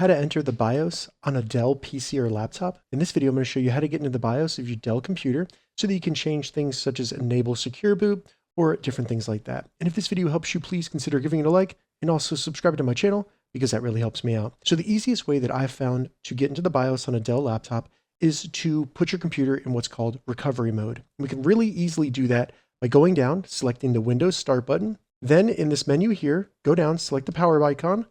how to enter the BIOS on a Dell PC or laptop. In this video, I'm going to show you how to get into the BIOS of your Dell computer so that you can change things such as enable secure boot or different things like that. And if this video helps you, please consider giving it a like and also subscribe to my channel because that really helps me out. So the easiest way that I've found to get into the BIOS on a Dell laptop is to put your computer in what's called recovery mode. We can really easily do that by going down, selecting the Windows Start button. Then in this menu here, go down, select the power icon.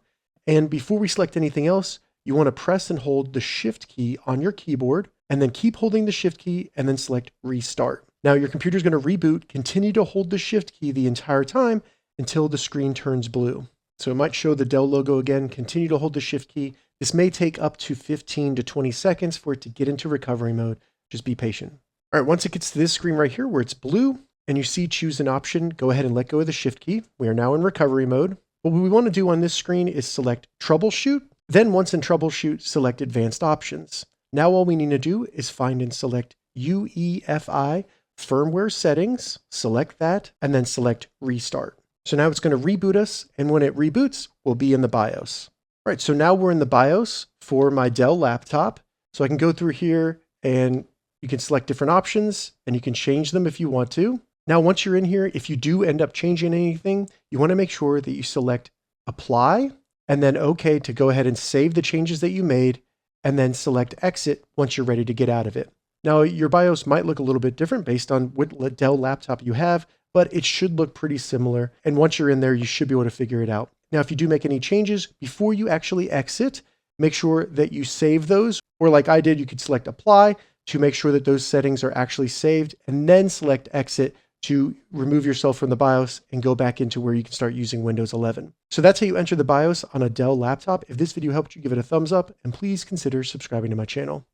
And before we select anything else, you want to press and hold the Shift key on your keyboard and then keep holding the Shift key and then select Restart. Now your computer is going to reboot. Continue to hold the Shift key the entire time until the screen turns blue. So it might show the Dell logo again. Continue to hold the Shift key. This may take up to 15 to 20 seconds for it to get into recovery mode. Just be patient. All right, once it gets to this screen right here where it's blue and you see choose an option, go ahead and let go of the Shift key. We are now in recovery mode. What we want to do on this screen is select troubleshoot. Then once in troubleshoot, select advanced options. Now all we need to do is find and select UEFI firmware settings, select that, and then select restart. So now it's going to reboot us. And when it reboots, we'll be in the BIOS. All right, so now we're in the BIOS for my Dell laptop. So I can go through here and you can select different options and you can change them if you want to. Now, once you're in here, if you do end up changing anything, you want to make sure that you select apply and then OK to go ahead and save the changes that you made and then select exit once you're ready to get out of it. Now, your BIOS might look a little bit different based on what Dell laptop you have, but it should look pretty similar. And once you're in there, you should be able to figure it out. Now, if you do make any changes before you actually exit, make sure that you save those, or like I did, you could select apply to make sure that those settings are actually saved and then select exit to remove yourself from the BIOS and go back into where you can start using Windows 11. So that's how you enter the BIOS on a Dell laptop. If this video helped you, give it a thumbs up and please consider subscribing to my channel.